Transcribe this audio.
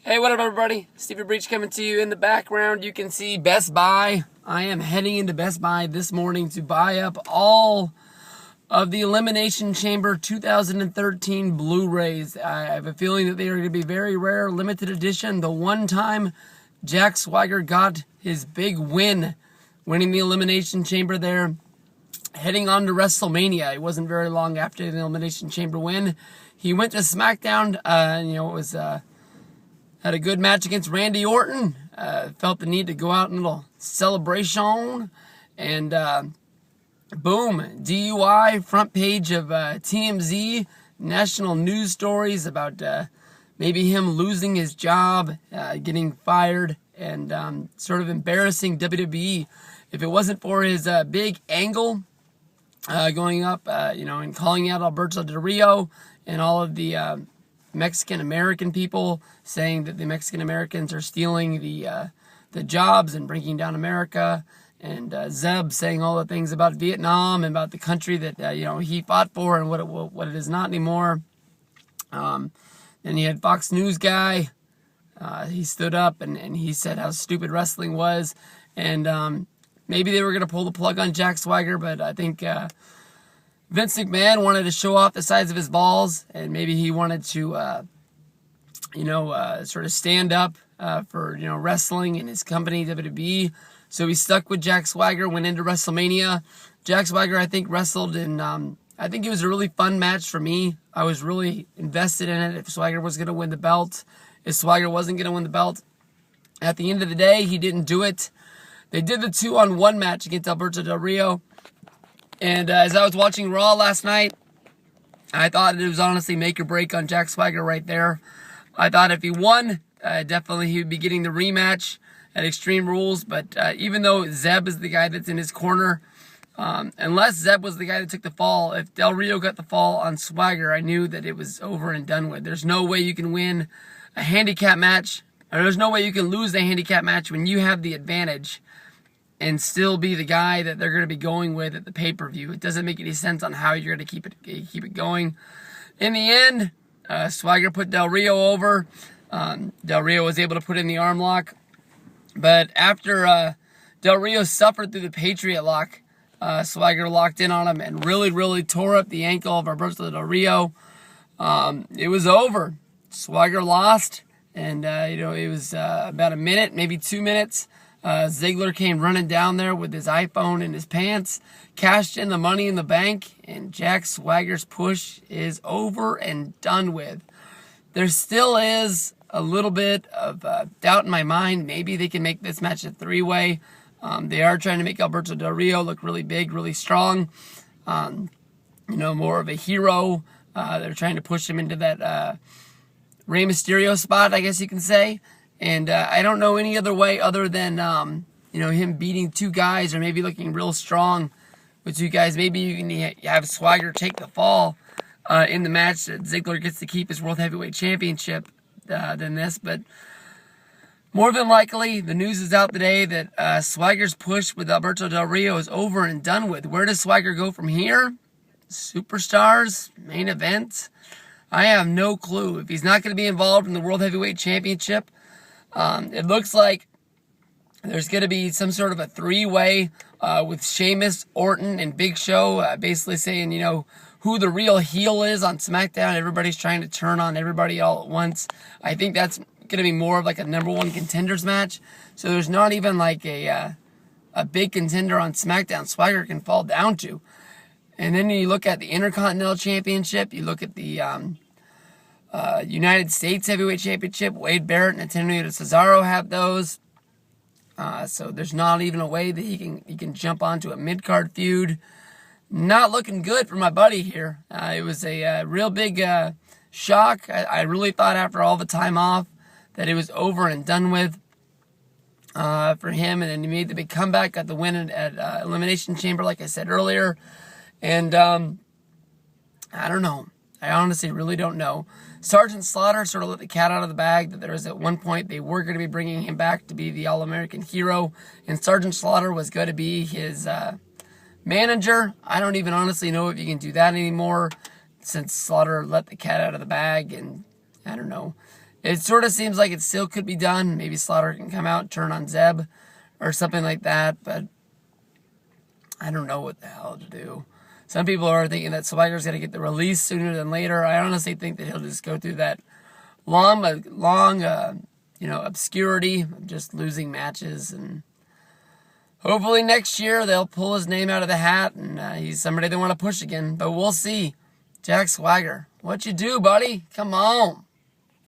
Hey, what up, everybody? Stevie Breach coming to you. In the background, you can see Best Buy. I am heading into Best Buy this morning to buy up all of the Elimination Chamber 2013 Blu-rays. I have a feeling that they are going to be very rare, limited edition. The one time Jack Swagger got his big win, winning the Elimination Chamber there, heading on to WrestleMania. It wasn't very long after the Elimination Chamber win. He went to SmackDown. It was... Had a good match against Randy Orton. Felt the need to go out in a little celebration. And boom, DUI, front page of TMZ, national news stories about maybe him losing his job, getting fired, and sort of embarrassing WWE. If it wasn't for his big angle going up, and calling out Alberto Del Rio and all of the Mexican-American people, saying that the Mexican-Americans are stealing the jobs and bringing down America, and Zeb saying all the things about Vietnam and about the country that he fought for and what it is not anymore. Then you had Fox News guy. He stood up and he said how stupid wrestling was, and maybe they were going to pull the plug on Jack Swagger, but I think Vince McMahon wanted to show off the size of his balls, and maybe he wanted to, sort of stand up for, wrestling in his company, WWE. So he stuck with Jack Swagger, went into WrestleMania. Jack Swagger, I think, wrestled in, I think it was a really fun match for me. I was really invested in it if Swagger was going to win the belt. If Swagger wasn't going to win the belt, at the end of the day, he didn't do it. They did the 2-on-1 match against Alberto Del Rio. And as I was watching Raw last night, I thought it was honestly make or break on Jack Swagger right there. I thought if he won, definitely he would be getting the rematch at Extreme Rules. But even though Zeb is the guy that's in his corner, unless Zeb was the guy that took the fall, if Del Rio got the fall on Swagger, I knew that it was over and done with. There's no way you can win a handicap match, or there's no way you can lose a handicap match when you have the advantage and still be the guy that they're going to be going with at the pay-per-view. It doesn't make any sense on how you're going to keep it going. In the end, Swagger put Del Rio over. Del Rio was able to put in the arm lock. But after Del Rio suffered through the Patriot lock, Swagger locked in on him and really, really tore up the ankle of Alberto Del Rio. It was over. Swagger lost, and it was about a minute, maybe 2 minutes. Ziggler came running down there with his iPhone in his pants, cashed in the money in the bank, and Jack Swagger's push is over and done with. There still is a little bit of doubt in my mind. Maybe they can make this match a three-way. They are trying to make Alberto Del Rio look really big, really strong, more of a hero. They're trying to push him into that Rey Mysterio spot, I guess you can say. And I don't know any other way other than, him beating two guys or maybe looking real strong with two guys. Maybe you can have Swagger take the fall in the match that Ziggler gets to keep his World Heavyweight Championship than this. But more than likely, the news is out today that Swagger's push with Alberto Del Rio is over and done with. Where does Swagger go from here? Superstars? Main event? I have no clue. If he's not going to be involved in the World Heavyweight Championship, it looks like there's going to be some sort of a three-way with Sheamus, Orton, and Big Show, basically saying, who the real heel is on SmackDown. Everybody's trying to turn on everybody all at once. I think that's going to be more of like a number one contenders match. So there's not even like a big contender on SmackDown Swagger can fall down to. And then you look at the Intercontinental Championship, you look at the United States Heavyweight Championship. Wade Barrett and Antonio Cesaro have those. So there's not even a way that he can jump onto a mid-card feud. Not looking good for my buddy here. It was a real big shock. I really thought after all the time off that it was over and done with for him. And then he made the big comeback, got the win at Elimination Chamber, like I said earlier. And I don't know. I honestly really don't know. Sergeant Slaughter sort of let the cat out of the bag that there was at one point they were going to be bringing him back to be the All-American hero, and Sergeant Slaughter was going to be his manager. I don't even honestly know if you can do that anymore since Slaughter let the cat out of the bag, and I don't know. It sort of seems like it still could be done. Maybe Slaughter can come out and turn on Zeb or something like that, but I don't know what the hell to do. Some people are thinking that Swagger's going to get the release sooner than later. I honestly think that he'll just go through that long obscurity of just losing matches, and hopefully next year they'll pull his name out of the hat and he's somebody they want to push again. But we'll see. Jack Swagger, what you do, buddy? Come on.